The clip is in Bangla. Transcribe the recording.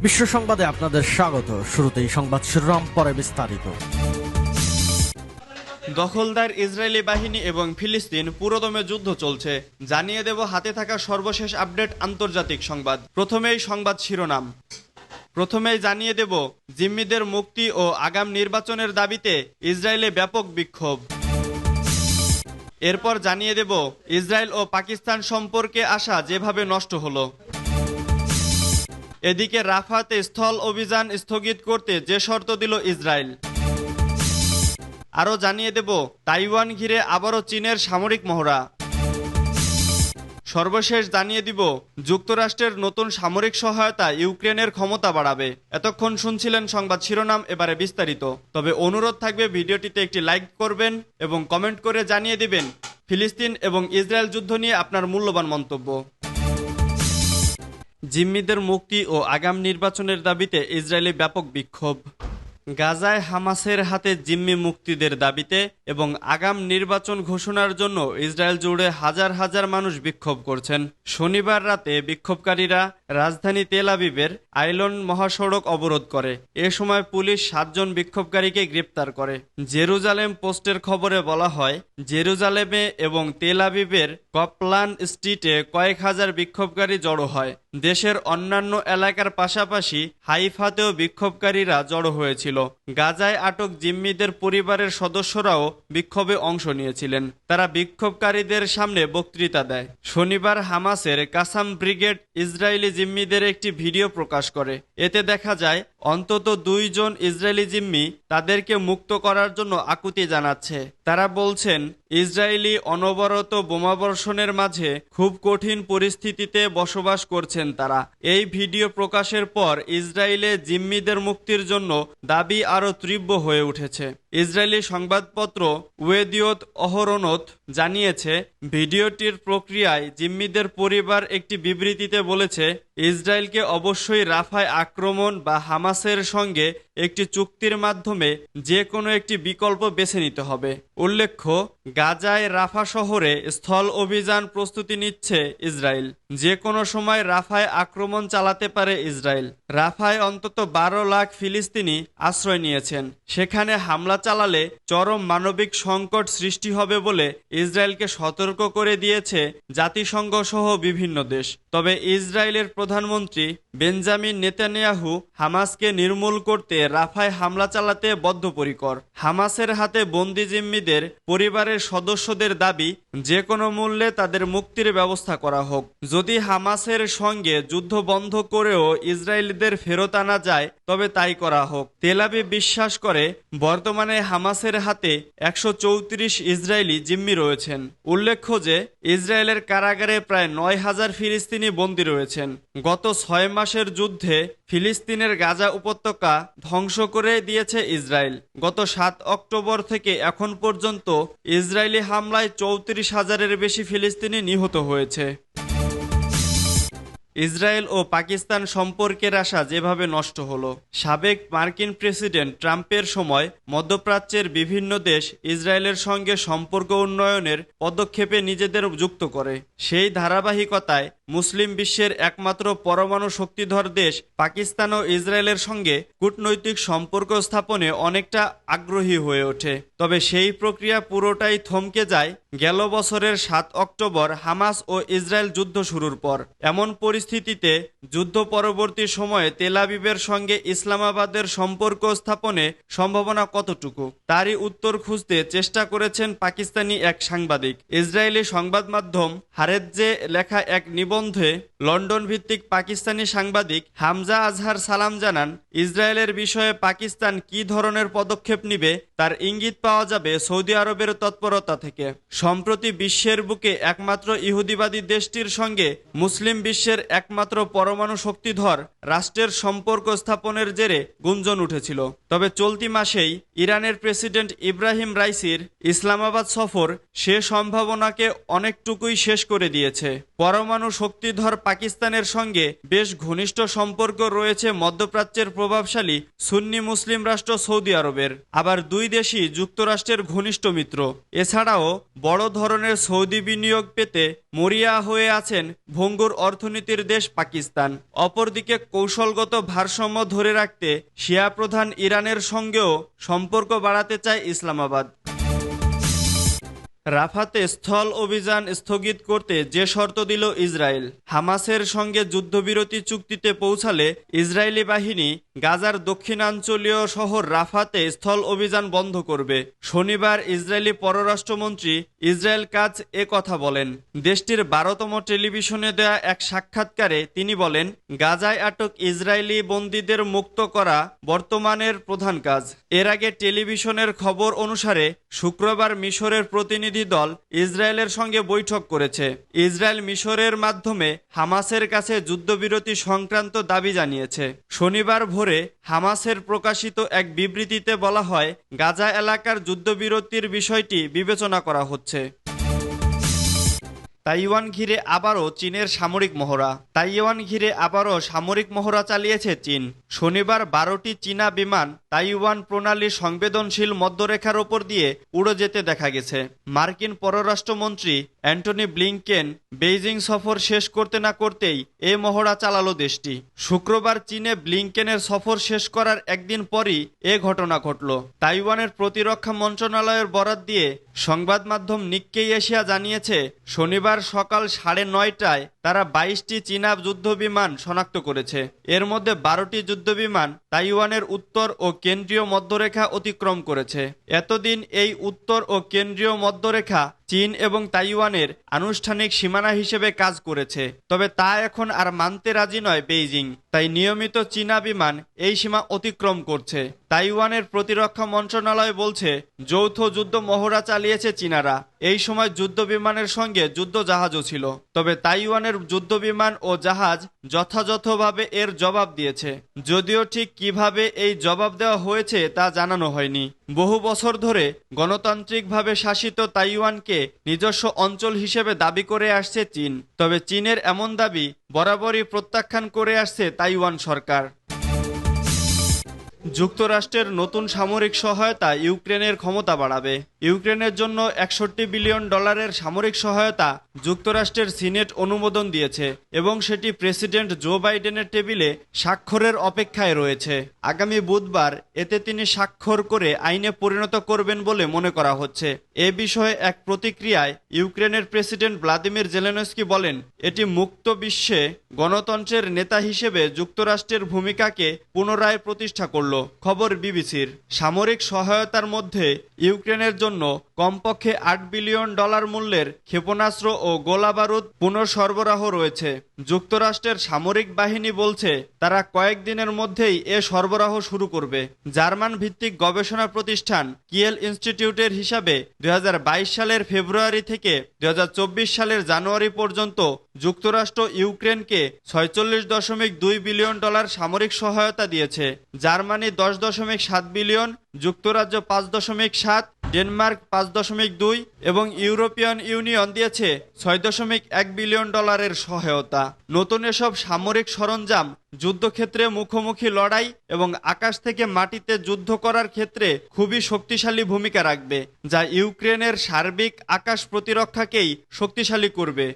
বিশ্ব সংবাদে আপনাদের স্বাগত। শুরুতেই সংবাদ শিরোনাম, পরে বিস্তারিত। দখলদার ইসরায়েলি বাহিনী এবং ফিলিস্তিন পুরোদমে যুদ্ধ চলছে, জানিয়ে দেব হাতে থাকা সর্বশেষ আপডেট আন্তর্জাতিক সংবাদ। প্রথমেই সংবাদ শিরোনাম। প্রথমেই জানিয়ে দেব জিম্মিদের মুক্তি ও আগাম নির্বাচনের দাবিতে ইসরায়েলে ব্যাপক বিক্ষোভ। এরপর জানিয়ে দেব ইসরায়েল ও পাকিস্তান সম্পর্কে আশা যেভাবে নষ্ট হলো। এদিকে রাফাতে স্থল অভিযান স্থগিত করতে যে শর্ত দিল ইসরায়েল। আরও জানিয়ে দেব তাইওয়ান ঘিরে আবারও চীনের সামরিক মহড়া। সর্বশেষ জানিয়ে দিব যুক্তরাষ্ট্রের নতুন সামরিক সহায়তা ইউক্রেনের ক্ষমতা বাড়াবে। এতক্ষণ শুনছিলেন সংবাদ শিরোনাম, এবারে বিস্তারিত। তবে অনুরোধ থাকবে ভিডিওটিতে একটি লাইক করবেন এবং কমেন্ট করে জানিয়ে দিবেন ফিলিস্তিন এবং ইসরায়েল যুদ্ধ নিয়ে আপনার মূল্যবান মন্তব্য। জিম্মিদের মুক্তি ও আগাম নির্বাচনের দাবিতে ইসরায়েলি ব্যাপক বিক্ষোভ। গাজায় হামাসের হাতে জিম্মি মুক্তিদের দাবিতে এবং আগাম নির্বাচন ঘোষণার জন্য ইসরায়েল জুড়ে হাজার হাজার মানুষ বিক্ষোভ করছেন। শনিবার রাতে বিক্ষোভকারীরা রাজধানী তেল আবিবের আইলন মহাসড়ক অবরোধ করে। এ সময় পুলিশ 7 জন বিক্ষোভকারীকে গ্রেপ্তার করে। জেরুজালেম পোস্টের খবরে বলা হয়, জেরুজালেমে এবং তেল আবিবের কপলান স্ট্রিটে কয়েক হাজার বিক্ষোভকারী জড়ো হয়। দেশের অন্যান্য এলাকার পাশাপাশি হাইফাতেও বিক্ষোভকারীরা জড়ো হয়েছিল। গাজায় আটক জিম্মিদের পরিবারের সদস্যরাও বিক্ষোভে অংশ নিয়েছিলেন। তারা বিক্ষোভকারীদের সামনে বক্তৃতা দেয়। শনিবার হামাসের কাসাম ব্রিগেড ইসরায়েলি জিম্মিদের একটি ভিডিও প্রকাশ করে। এতে দেখা যায় অন্তত 2 জন ইসরায়েলি জিম্মি তাদেরকে মুক্ত করার জন্য আকুতি জানাচ্ছে। তারা বলছেন, ইসরায়েলি অনবরত বোমাবর্ষণের মাঝে খুব কঠিন পরিস্থিতিতে বসবাস করছেন তারা। এই ভিডিও প্রকাশের পর ইসরায়েলে জিম্মিদের মুক্তির জন্য দাবি আরও তীব্র হয়ে উঠেছে। ইসরায়েলি সংবাদপত্র ওয়েদিওত অহরোনথ জানিয়েছে, ভিডিওটির প্রক্রিয়ায় জিম্মিদের পরিবার একটি বিবৃতিতে বলেছে, ইসরায়েলকে অবশ্যই রাফায় আক্রমণ বা হামাসের সঙ্গে একটি চুক্তির মাধ্যমে যে কোনো একটি বিকল্প বেছে নিতে হবে। উল্লেখ্য, গাজায় রাফা শহরে স্থল অভিযান প্রস্তুতি নিচ্ছে ইসরায়েল। যে কোনো সময় রাফায় আক্রমণ চালাতে পারে ইসরায়েল। রাফায় অন্তত 12 লাখ ফিলিস্তিনি আশ্রয় নিয়েছেন। সেখানে হামলা চালালে চরম মানবিক সংকট সৃষ্টি হবে বলে ইসরায়েলকে সতর্ক করে দিয়েছে জাতিসংঘ সহ বিভিন্ন দেশ। তবে ইসরায়েলের প্রধানমন্ত্রী বেঞ্জামিন নেতানিয়াহু হামাসকে নির্মূল করতে রাফায় হামলা চালাতে বদ্ধপরিকর। হামাসের হাতে বন্দি জিম্মিদের পরিবারের সদস্যদের দাবি, যে কোনো মূল্যে তাদের মুক্তির ব্যবস্থা করা হোক। যদি হামাসের সঙ্গে যুদ্ধ বন্ধ করেও ইসরায়েলিদের ফেরত আনা যায় তবে তাই করা হোক। তেল আবিব বিশ্বাস করে বর্তমানে হামাসের হাতে 134 ইসরায়েলি জিম্মি রয়েছেন। উল্লেখ্য যে ইসরায়েলের কারাগারে প্রায় 9000 ফিলিস্তিনি বন্দী রয়েছেন। গত 6 মাসের যুদ্ধে ফিলিস্তিনের গাজা উপত্যকা ধ্বংস করে দিয়েছে ইসরায়েল। গত 7 অক্টোবর থেকে এখন পর্যন্ত ইসরায়েলি হামলায় 34,000-এর বেশি ফিলিস্তিনি নিহত হয়েছে। ইসরায়েল ও পাকিস্তান সম্পর্কের আশা যেভাবে নষ্ট হলো। সাবেক মার্কিন প্রেসিডেন্ট ট্রাম্পের সময় মধ্যপ্রাচ্যের বিভিন্ন দেশ ইসরায়েলের সঙ্গে সম্পর্ক উন্নয়নের পদক্ষেপে নিজেদের যুক্ত করে। সেই ধারাবাহিকতায় মুসলিম বিশ্বের একমাত্র পরমাণু শক্তিধর দেশ পাকিস্তানও ইসরায়েলের সঙ্গে কূটনৈতিক সম্পর্ক স্থাপনে অনেকটা আগ্রহী হয়ে ওঠে। তবে সেই প্রক্রিয়া পুরোটাই থমকে যায় গেল বছরের 7 অক্টোবর হামাস ও ইসরায়েল যুদ্ধ শুরুর পর। এমন পরিস্থিতিতে যুদ্ধ পরবর্তী সময়ে তেল আবিবের সঙ্গে ইসলামাবাদের সম্পর্ক স্থাপনে সম্ভাবনা কতটুকু, তারই উত্তর খুঁজতে চেষ্টা করেছেন পাকিস্তানি এক সাংবাদিক। ইসরায়েলি সংবাদ মাধ্যম হারেতজে লেখা এক নিবন্ধে লন্ডন ভিত্তিক পাকিস্তানি সাংবাদিক হামজা আজহার সালাম জানান, ইসরায়েলের বিষয়ে পাকিস্তান কী ধরনের পদক্ষেপ নিবে তার ইঙ্গিত পাওয়া যাবে সৌদি আরবের তৎপরতা থেকে। সম্প্রতি বিশ্বের বুকে একমাত্র ইহুদিবাদী দেশটির সঙ্গে মুসলিম বিশ্বের একমাত্র পরমাণু শক্তিধর রাষ্ট্রের সম্পর্ক স্থাপনের জেরে গুঞ্জন উঠেছিল। তবে চলতি মাসেই ইরানের প্রেসিডেন্ট ইব্রাহিম রাইসির ইসলামাবাদ সফর সে সম্ভাবনাকে অনেকটুকুই শেষ করে দিয়েছে। পরমাণু শক্তিধর পাকিস্তানের সঙ্গে বেশ ঘনিষ্ঠ সম্পর্ক রয়েছে মধ্যপ্রাচ্যের প্রভাবশালী সুন্নি মুসলিম রাষ্ট্র সৌদি আরবের। আবার দুই দেশই যুক্তরাষ্ট্রের ঘনিষ্ঠ মিত্র। এছাড়াও বড় ধরনের সৌদি বিনিয়োগ পেতে মরিয়া হয়ে আছেন ভঙ্গুর অর্থনীতির দেশ পাকিস্তান। অপরদিকে কৌশলগত ভারসাম্য ধরে রাখতে শিয়া প্রধান ইরানের সঙ্গেও সম্পর্ক বাড়াতে চায় ইসলামাবাদ। রাফাতে স্থল অভিযান স্থগিত করতে যে শর্ত দিল ইসরায়েল। হামাসের সঙ্গে যুদ্ধবিরতি চুক্তিতে পৌঁছালে ইসরায়েলি বাহিনী গাজার দক্ষিণাঞ্চলীয় শহর রাফাতে স্থল অভিযান বন্ধ করবে। শনিবার ইসরায়েলি পররাষ্ট্রমন্ত্রী ইসরায়েল কাজ কথা বলেন। দেশটির 12তম টেলিভিশনে দেয়া এক সাক্ষাৎকারে তিনি বলেন, গাজায় আটক ইসরায়েলি বন্দীদের মুক্ত করা বর্তমানের প্রধান কাজ। এর আগে টেলিভিশনের খবর অনুসারে শুক্রবার মিশরের প্রতিনিধি দল ইসরায়েলের সঙ্গে বৈঠক করেছে। ইসরায়েল মিশরের মাধ্যমে হামাসের কাছে যুদ্ধবিরতি সংক্রান্ত দাবি জানিয়েছে। শনিবার ভোরে হামাসের প্রকাশিত এক বিবৃতিতে বলা হয়, গাজা এলাকার যুদ্ধবিরতির বিষয়টি বিবেচনা করা হচ্ছে। তাইওয়ান ঘিরে আবারও চীনের সামরিক মহড়া। তাইওয়ান ঘিরে আবারও সামরিক মহড়া চালিয়েছে চীন। শনিবার 12টি চীনা বিমান তাইওয়ান প্রণালীর সংবেদনশীল মধ্যরেখার ওপর দিয়ে উড়ে যেতে দেখা গেছে। মার্কিন পররাষ্ট্রমন্ত্রী অ্যান্টনি ব্লিংকেন বেইজিং সফর শেষ করতে না করতেই এই মহড়া চালালো দেশটি। শুক্রবার চীনে ব্লিংকেনের সফর শেষ করার একদিন পরই এ ঘটনা ঘটল। তাইওয়ানের প্রতিরক্ষা মন্ত্রণালয়ের বরাত দিয়ে সংবাদ মাধ্যম নিক্কেই এশিয়া জানিয়েছে, শনিবার সকাল 9:30টায় তারা 22টি চীনা যুদ্ধবিমান শনাক্ত করেছে। এর মধ্যে 12টি যুদ্ধবিমান তাইওয়ানের উত্তর ও কেন্দ্রীয় মধ্যরেখা অতিক্রম করেছে। এতদিন এই উত্তর ও কেন্দ্রীয় মধ্যরেখা চীন এবং তাইওয়ানের আনুষ্ঠানিক সীমানা হিসেবে কাজ করেছে। তবে তা এখন আর মানতে রাজি নয় বেইজিং। তাই নিয়মিত চীনা বিমান এই সীমা অতিক্রম করছে। তাইওয়ানের প্রতিরক্ষা মন্ত্রণালয় বলছে, যৌথ যুদ্ধ মহড়া চালিয়েছে চীনারা। এই সময় যুদ্ধ বিমানের সঙ্গে যুদ্ধ জাহাজও ছিল। তবে তাইওয়ানের যুদ্ধ বিমান ও জাহাজ যথাযথভাবে এর জবাব দিয়েছে। যদিও ঠিক কিভাবে এই জবাব দেওয়া হয়েছে তা জানানো হয়নি। বহু বছর ধরে গণতান্ত্রিকভাবে শাসিত তাইওয়ানকে নিজস্ব অঞ্চল হিসেবে দাবি করে আসছে চীন। তবে চীনের এমন দাবি বরাবরই প্রত্যাখ্যান করে আসছে তাইওয়ান সরকার। যুক্তরাষ্ট্রের নতুন সামরিক সহায়তা ইউক্রেনের ক্ষমতা বাড়াবে। ইউক্রেনের জন্য $61 বিলিয়ন সামরিক সহায়তা যুক্তরাষ্ট্রের সিনেট অনুমোদন দিয়েছে এবং সেটি প্রেসিডেন্ট জো বাইডেনের টেবিলে স্বাক্ষরের অপেক্ষায় রয়েছে। আগামী বুধবার এতে তিনি স্বাক্ষর করে আইনে পরিণত করবেন বলে মনে করা হচ্ছে। এ বিষয়ে এক প্রতিক্রিয়ায় ইউক্রেনের প্রেসিডেন্ট ভ্লাদিমির জেলেনস্কি বলেন, এটি মুক্ত বিশ্বে গণতন্ত্রের নেতা হিসেবে যুক্তরাষ্ট্রের ভূমিকাকে পুনরায় প্রতিষ্ঠা করল। খবর বিবিসির। সামরিক সহায়তার মধ্যে ইউক্রেনের জন্য কমপক্ষে $8 বিলিয়ন মূল্যের ক্ষেপণাস্ত্র ও গোলাবারুদ পুনঃসরবরাহ রয়েছে। যুক্তরাষ্ট্রের সামরিক বাহিনী বলছে তারা কয়েকদিনের মধ্যেই এ সরবরাহ শুরু করবে। জার্মান ভিত্তিক গবেষণা প্রতিষ্ঠান কিয়েল ইনস্টিটিউটের হিসাবে 2022 সালের ফেব্রুয়ারি থেকে 2024 সালের জানুয়ারি পর্যন্ত যুক্তরাষ্ট্র ইউক্রেনকে $46.2 বিলিয়ন সামরিক সহায়তা দিয়েছে। জার্মানি $10.7 বিলিয়ন, যুক্তরাজ্য 5.7, ডেনমার্ক 5.2 এবং ইউরোপিয়ান ইউনিয়ন দিয়েছে $6.1 বিলিয়ন সহায়তা। নতুন এসব সামরিক সরঞ্জাম যুদ্ধক্ষেত্রে মুখোমুখি লড়াই এবং আকাশ থেকে মাটিতে যুদ্ধ করার ক্ষেত্রে খুবই শক্তিশালী ভূমিকা রাখবে, যা ইউক্রেনের সার্বিক আকাশ প্রতিরক্ষাকেই শক্তিশালী করবে।